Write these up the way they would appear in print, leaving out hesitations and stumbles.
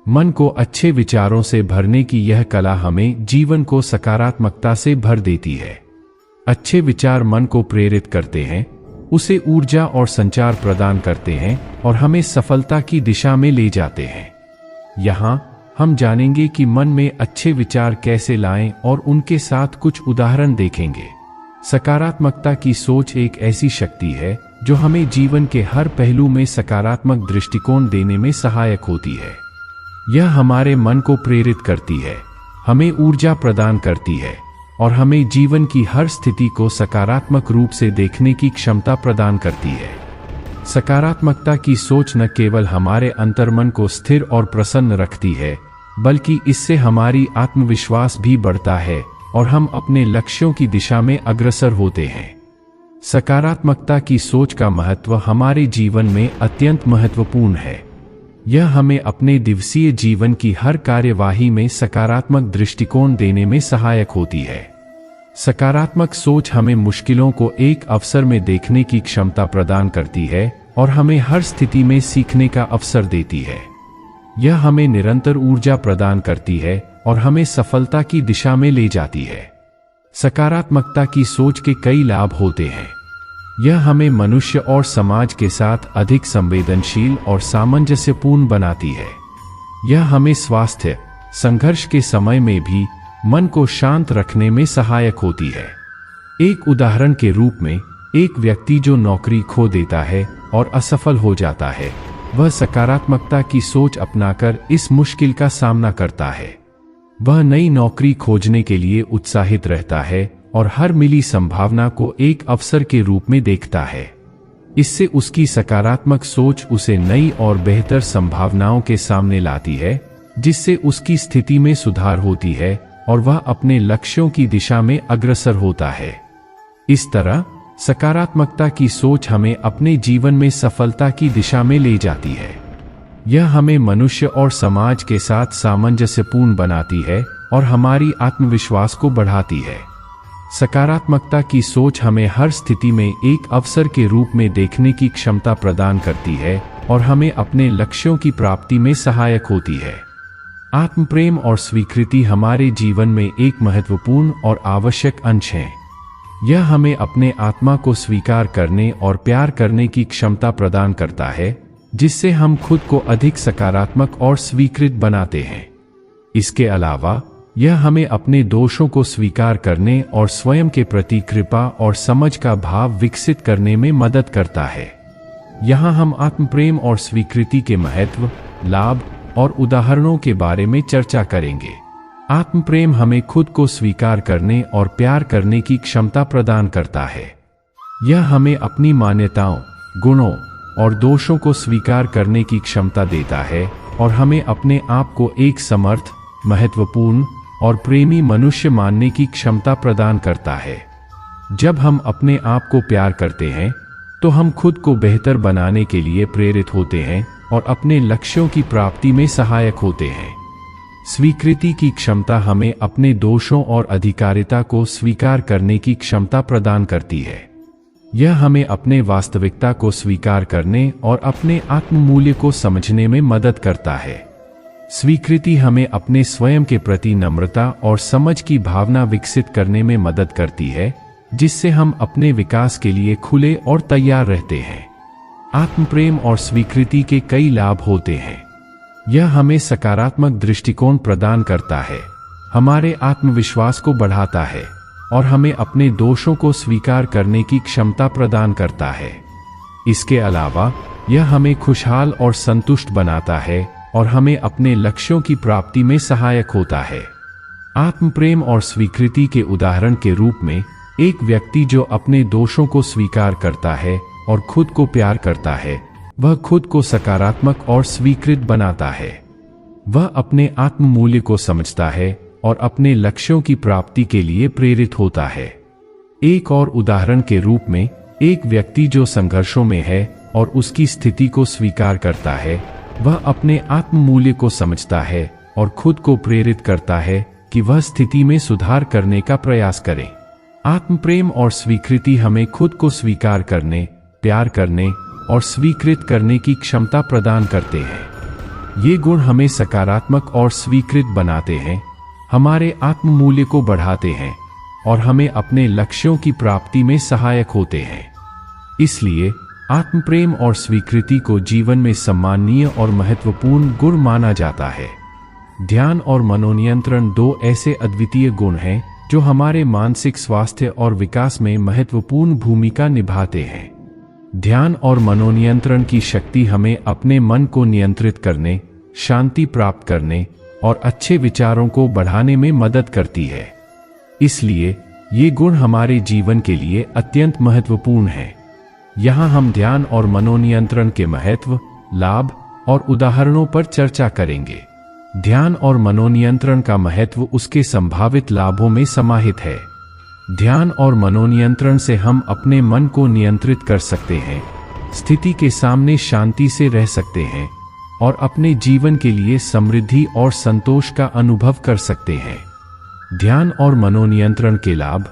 मन को अच्छे विचारों से भरने की यह कला हमें जीवन को सकारात्मकता से भर देती है। अच्छे विचार मन को प्रेरित करते हैं, उसे ऊर्जा और संचार प्रदान करते हैं और हमें सफलता की दिशा में ले जाते हैं। यहाँ हम जानेंगे कि मन में अच्छे विचार कैसे लाएं और उनके साथ कुछ उदाहरण देखेंगे। सकारात्मकता की सोच एक ऐसी शक्ति है जो हमें जीवन के हर पहलू में सकारात्मक दृष्टिकोण देने में सहायक होती है। यह हमारे मन को प्रेरित करती है, हमें ऊर्जा प्रदान करती है और हमें जीवन की हर स्थिति को सकारात्मक रूप से देखने की क्षमता प्रदान करती है। सकारात्मकता की सोच न केवल हमारे अंतर्मन को स्थिर और प्रसन्न रखती है, बल्कि इससे हमारी आत्मविश्वास भी बढ़ता है और हम अपने लक्ष्यों की दिशा में अग्रसर होते हैं। सकारात्मकता की सोच का महत्व हमारे जीवन में अत्यंत महत्वपूर्ण है। यह हमें अपने दिवसीय जीवन की हर कार्यवाही में सकारात्मक दृष्टिकोण देने में सहायक होती है। सकारात्मक सोच हमें मुश्किलों को एक अवसर में देखने की क्षमता प्रदान करती है और हमें हर स्थिति में सीखने का अवसर देती है। यह हमें निरंतर ऊर्जा प्रदान करती है और हमें सफलता की दिशा में ले जाती है। सकारात्मकता की सोच के कई लाभ होते हैं। यह हमें मनुष्य और समाज के साथ अधिक संवेदनशील और सामंजस्यपूर्ण बनाती है। यह हमें स्वास्थ्य संघर्ष के समय में भी मन को शांत रखने में सहायक होती है। एक उदाहरण के रूप में, एक व्यक्ति जो नौकरी खो देता है और असफल हो जाता है, वह सकारात्मकता की सोच अपनाकर इस मुश्किल का सामना करता है। वह नई नौकरी खोजने के लिए उत्साहित रहता है और हर मिली संभावना को एक अवसर के रूप में देखता है। इससे उसकी सकारात्मक सोच उसे नई और बेहतर संभावनाओं के सामने लाती है, जिससे उसकी स्थिति में सुधार होती है और वह अपने लक्ष्यों की दिशा में अग्रसर होता है। इस तरह सकारात्मकता की सोच हमें अपने जीवन में सफलता की दिशा में ले जाती है। यह हमें मनुष्य और समाज के साथ सामंजस्यपूर्ण बनाती है और हमारी आत्मविश्वास को बढ़ाती है। सकारात्मकता की सोच हमें हर स्थिति में एक अवसर के रूप में देखने की क्षमता प्रदान करती है और हमें अपने लक्ष्यों की प्राप्ति में सहायक होती है। आत्मप्रेम और स्वीकृति हमारे जीवन में एक महत्वपूर्ण और आवश्यक अंश है। यह हमें अपने आत्मा को स्वीकार करने और प्यार करने की क्षमता प्रदान करता है, जिससे हम खुद को अधिक सकारात्मक और स्वीकृत बनाते हैं। इसके अलावा यह हमें अपने दोषों को स्वीकार करने और स्वयं के प्रति कृपा और समझ का भाव विकसित करने में मदद करता है। यहाँ हम आत्मप्रेम और स्वीकृति के महत्व, लाभ और उदाहरणों के बारे में चर्चा करेंगे। आत्मप्रेम हमें खुद को स्वीकार करने और प्यार करने की क्षमता प्रदान करता है। यह हमें अपनी मान्यताओं, गुणों और दोषों को स्वीकार करने की क्षमता देता है और हमें अपने आप को एक समर्थ, महत्वपूर्ण और प्रेमी मनुष्य मानने की क्षमता प्रदान करता है। जब हम अपने आप को प्यार करते हैं, तो हम खुद को बेहतर बनाने के लिए प्रेरित होते हैं और अपने लक्ष्यों की प्राप्ति में सहायक होते हैं। स्वीकृति की क्षमता हमें अपने दोषों और अधिकारिता को स्वीकार करने की क्षमता प्रदान करती है। यह हमें अपने वास्तविकता को स्वीकार करने और अपने आत्ममूल्य को समझने में मदद करता है। स्वीकृति हमें अपने स्वयं के प्रति नम्रता और समझ की भावना विकसित करने में मदद करती है, जिससे हम अपने विकास के लिए खुले और तैयार रहते हैं। आत्मप्रेम और स्वीकृति के कई लाभ होते हैं। यह हमें सकारात्मक दृष्टिकोण प्रदान करता है, हमारे आत्मविश्वास को बढ़ाता है और हमें अपने दोषों को स्वीकार करने की क्षमता प्रदान करता है। इसके अलावा यह हमें खुशहाल और संतुष्ट बनाता है और हमें अपने लक्ष्यों की प्राप्ति में सहायक होता है। आत्मप्रेम और स्वीकृति के उदाहरण के रूप में, एक व्यक्ति जो अपने दोषों को स्वीकार करता है और खुद को प्यार करता है, वह खुद को सकारात्मक और स्वीकृत बनाता है। वह अपने आत्ममूल्य को समझता है और अपने लक्ष्यों की प्राप्ति के लिए प्रेरित होता है। एक और उदाहरण के रूप में, एक व्यक्ति जो संघर्षों में है और उसकी स्थिति को स्वीकार करता है, वह अपने आत्ममूल्य को समझता है और खुद को प्रेरित करता है कि वह स्थिति में सुधार करने का प्रयास करे। आत्मप्रेम और स्वीकृति हमें खुद को स्वीकार करने, प्यार करने और स्वीकृत करने की क्षमता प्रदान करते हैं। ये गुण हमें सकारात्मक और स्वीकृत बनाते हैं, हमारे आत्म मूल्य को बढ़ाते हैं और हमें अपने लक्ष्यों की प्राप्ति में सहायक होते हैं। इसलिए आत्म प्रेम और स्वीकृति को जीवन में सम्माननीय और महत्वपूर्ण गुण माना जाता है। ध्यान और मनोनियंत्रण दो ऐसे अद्वितीय गुण हैं जो हमारे मानसिक स्वास्थ्य और विकास में महत्वपूर्ण भूमिका निभाते हैं। ध्यान और मनोनियंत्रण की शक्ति हमें अपने मन को नियंत्रित करने, शांति प्राप्त करने और अच्छे विचारों को बढ़ाने में मदद करती है। इसलिए ये गुण हमारे जीवन के लिए अत्यंत महत्वपूर्ण हैं। यहाँ हम ध्यान और मनोनियंत्रण के महत्व, लाभ और उदाहरणों पर चर्चा करेंगे। ध्यान और मनोनियंत्रण का महत्व उसके संभावित लाभों में समाहित है। ध्यान और मनोनियंत्रण से हम अपने मन को नियंत्रित कर सकते हैं, स्थिति के सामने शांति से रह सकते हैं और अपने जीवन के लिए समृद्धि और संतोष का अनुभव कर सकते हैं। ध्यान और मनोनियंत्रण के लाभ।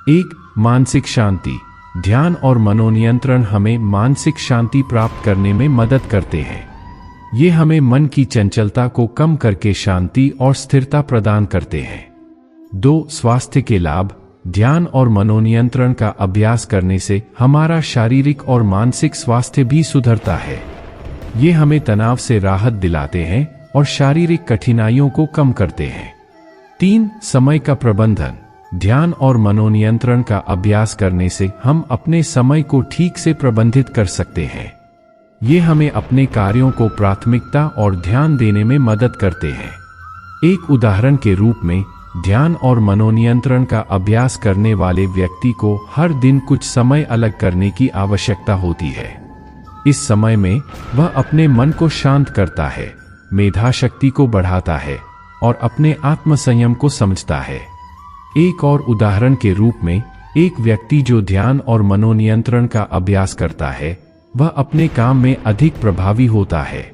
1. मानसिक शांति। ध्यान और मनोनियंत्रण हमें मानसिक शांति प्राप्त करने में मदद करते हैं। ये हमें मन की चंचलता को कम करके शांति और स्थिरता प्रदान करते हैं। 2. स्वास्थ्य के लाभ। ध्यान और मनोनियंत्रण का अभ्यास करने से हमारा शारीरिक और मानसिक स्वास्थ्य भी सुधरता है। ये हमें तनाव से राहत दिलाते हैं और शारीरिक कठिनाइयों को कम करते हैं। 3. समय का प्रबंधन। ध्यान और मनोनियंत्रण का अभ्यास करने से हम अपने समय को ठीक से प्रबंधित कर सकते हैं। ये हमें अपने कार्यों को प्राथमिकता और ध्यान देने में मदद करते हैं। एक उदाहरण के रूप में, ध्यान और मनोनियंत्रण का अभ्यास करने वाले व्यक्ति को हर दिन कुछ समय अलग करने की आवश्यकता होती है। इस समय में वह अपने मन को शांत करता है, मेधाशक्ति को बढ़ाता है और अपने आत्मसंयम को समझता है। एक और उदाहरण के रूप में, एक व्यक्ति जो ध्यान और मनोनियंत्रण का अभ्यास करता है, वह अपने काम में अधिक प्रभावी होता है।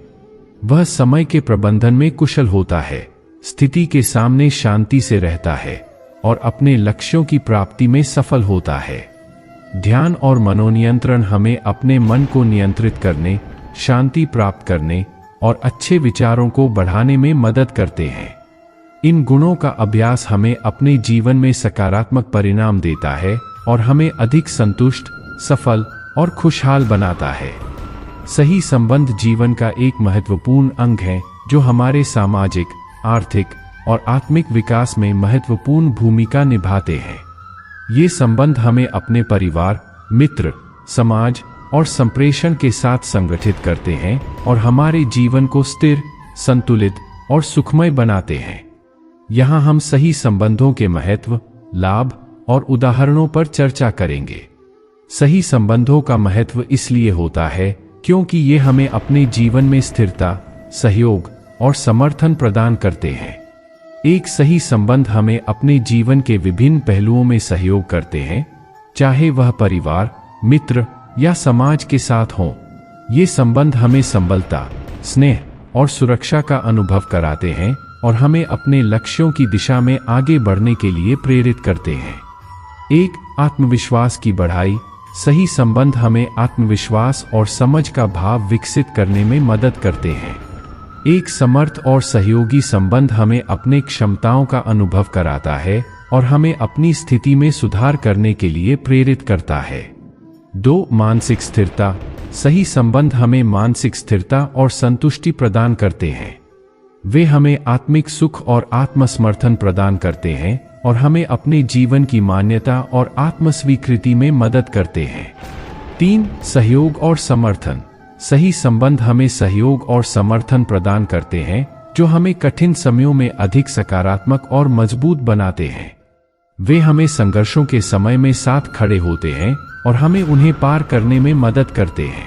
वह समय के प्रबंधन में कुशल होता है, स्थिति के सामने शांति से रहता है और अपने लक्ष्यों की प्राप्ति में सफल होता है। ध्यान और मनोनियंत्रण हमें अपने मन को नियंत्रित करने, शांति प्राप्त करने और अच्छे विचारों को बढ़ाने में मदद करते हैं। इन गुणों का अभ्यास हमें अपने जीवन में सकारात्मक परिणाम देता है और हमें अधिक संतुष्ट, सफल और खुशहाल बनाता है। सही संबंध जीवन का एक महत्वपूर्ण अंग है जो हमारे सामाजिक, आर्थिक और आत्मिक विकास में महत्वपूर्ण भूमिका निभाते हैं। ये संबंध हमें अपने परिवार, मित्र, समाज और संप्रेषण के साथ संगठित करते हैं और हमारे जीवन को स्थिर, संतुलित और सुखमय बनाते हैं। यहाँ हम सही संबंधों के महत्व, लाभ और उदाहरणों पर चर्चा करेंगे। सही संबंधों का महत्व इसलिए होता है क्योंकि ये हमें अपने जीवन में स्थिरता, सहयोग और समर्थन प्रदान करते हैं। एक सही संबंध हमें अपने जीवन के विभिन्न पहलुओं में सहयोग करते हैं, चाहे वह परिवार, मित्र या समाज के साथ हो। ये संबंध हमें संबलता, स्नेह और सुरक्षा का अनुभव कराते हैं और हमें अपने लक्ष्यों की दिशा में आगे बढ़ने के लिए प्रेरित करते हैं। एक, आत्मविश्वास की बढ़ाई। सही संबंध हमें आत्मविश्वास और समझ का भाव विकसित करने में मदद करते हैं। एक समर्थ और सहयोगी संबंध हमें अपने क्षमताओं का अनुभव कराता है और हमें अपनी स्थिति में सुधार करने के लिए प्रेरित करता है। 2, मानसिक स्थिरता। सही संबंध हमें मानसिक स्थिरता और संतुष्टि प्रदान करते हैं। वे हमें आत्मिक सुख और आत्मसमर्थन प्रदान करते हैं और हमें अपने जीवन की मान्यता और आत्मस्वीकृति में मदद करते हैं। 3, सहयोग और समर्थन। सही संबंध हमें सहयोग और समर्थन प्रदान करते हैं जो हमें कठिन समयों में अधिक सकारात्मक और मजबूत बनाते हैं। वे हमें संघर्षों के समय में साथ खड़े होते हैं और हमें उन्हें पार करने में मदद करते हैं।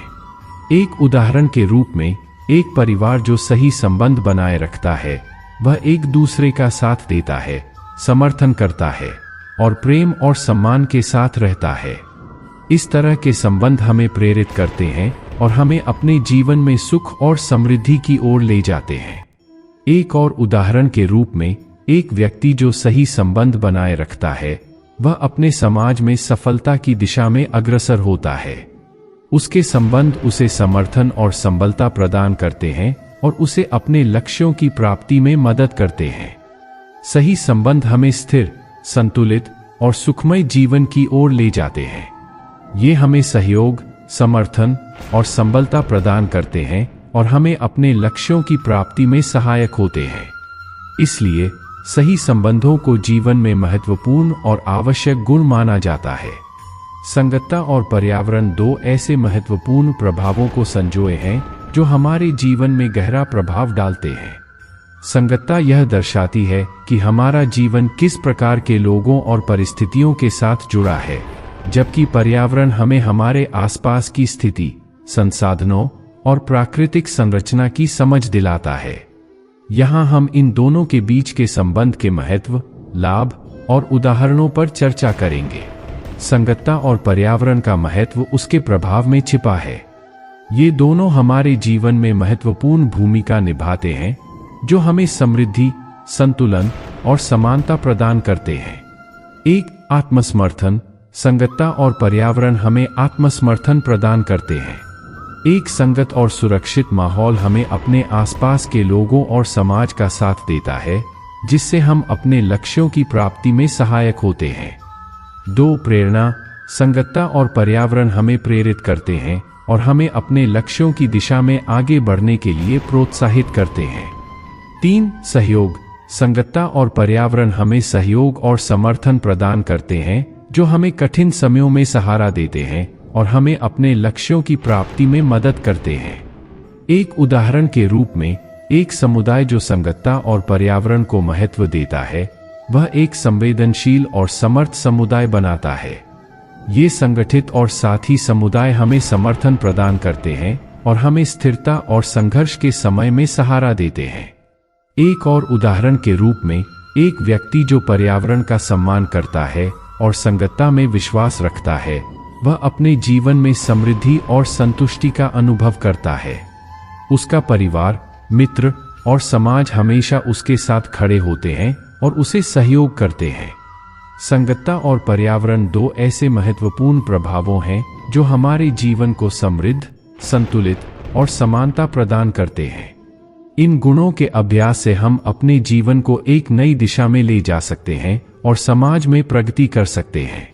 एक उदाहरण के रूप में, एक परिवार जो सही संबंध बनाए रखता है, वह एक दूसरे का साथ देता है, समर्थन करता है और प्रेम और सम्मान के साथ रहता है। इस तरह के संबंध हमें प्रेरित करते हैं और हमें अपने जीवन में सुख और समृद्धि की ओर ले जाते हैं। एक और उदाहरण के रूप में, एक व्यक्ति जो सही संबंध बनाए रखता है, वह अपने समाज में सफलता की दिशा में अग्रसर होता है। उसके संबंध उसे समर्थन और संबलता प्रदान करते हैं और उसे अपने लक्ष्यों की प्राप्ति में मदद करते हैं। सही संबंध हमें स्थिर, संतुलित और सुखमय जीवन की ओर ले जाते हैं। ये हमें सहयोग, समर्थन और संबलता प्रदान करते हैं और हमें अपने लक्ष्यों की प्राप्ति में सहायक होते हैं। इसलिए सही संबंधों को जीवन में महत्वपूर्ण और आवश्यक गुण माना जाता है। संगतता और पर्यावरण दो ऐसे महत्वपूर्ण प्रभावों को संजोए हैं जो हमारे जीवन में गहरा प्रभाव डालते हैं। संगतता यह दर्शाती है कि हमारा जीवन किस प्रकार के लोगों और परिस्थितियों के साथ जुड़ा है, जबकि पर्यावरण हमें हमारे आसपास की स्थिति, संसाधनों और प्राकृतिक संरचना की समझ दिलाता है। यहाँ हम इन दोनों के बीच के संबंध के महत्व, लाभ और उदाहरणों पर चर्चा करेंगे। संगतता और पर्यावरण का महत्व उसके प्रभाव में छिपा है। ये दोनों हमारे जीवन में महत्वपूर्ण भूमिका निभाते हैं, जो हमें समृद्धि, संतुलन और समानता प्रदान करते हैं। एक, आत्मसमर्थन। संगतता और पर्यावरण हमें आत्मसमर्थन प्रदान करते हैं। एक संगत और सुरक्षित माहौल हमें अपने आसपास के लोगों और समाज का साथ देता है, जिससे हम अपने लक्ष्यों की प्राप्ति में सहायक होते हैं। दो, प्रेरणा। संगतता और पर्यावरण हमें प्रेरित करते हैं और हमें अपने लक्ष्यों की दिशा में आगे बढ़ने के लिए प्रोत्साहित करते हैं। तीन, सहयोग। संगतता और पर्यावरण हमें सहयोग और समर्थन प्रदान करते हैं, जो हमें कठिन समयों में सहारा देते हैं और हमें अपने लक्ष्यों की प्राप्ति में मदद करते हैं। एक उदाहरण के रूप में, एक समुदाय जो संगतता और पर्यावरण को महत्व देता है, वह एक संवेदनशील और समर्थ समुदाय बनाता है। ये संगठित और साथी समुदाय हमें समर्थन प्रदान करते हैं और हमें स्थिरता और संघर्ष के समय में सहारा देते हैं। एक और उदाहरण के रूप में, एक व्यक्ति जो पर्यावरण का सम्मान करता है और संगतता में विश्वास रखता है, वह अपने जीवन में समृद्धि और संतुष्टि का अनुभव करता है। उसका परिवार, मित्र और समाज हमेशा उसके साथ खड़े होते हैं और उसे सहयोग करते हैं। संगतता और पर्यावरण दो ऐसे महत्वपूर्ण प्रभावों हैं जो हमारे जीवन को समृद्ध, संतुलित और समानता प्रदान करते हैं। इन गुणों के अभ्यास से हम अपने जीवन को एक नई दिशा में ले जा सकते हैं और समाज में प्रगति कर सकते हैं।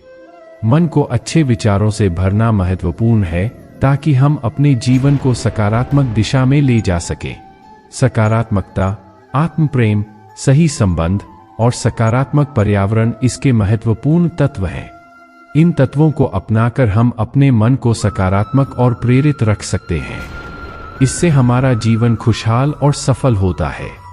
मन को अच्छे विचारों से भरना महत्वपूर्ण है ताकि हम अपने जीवन को सकारात्मक दिशा में ले जा सकें। सकारात्मकता, आत्मप्रेम, सही संबंध और सकारात्मक पर्यावरण इसके महत्वपूर्ण तत्व हैं। इन तत्वों को अपनाकर हम अपने मन को सकारात्मक और प्रेरित रख सकते हैं। इससे हमारा जीवन खुशहाल और सफल होता है।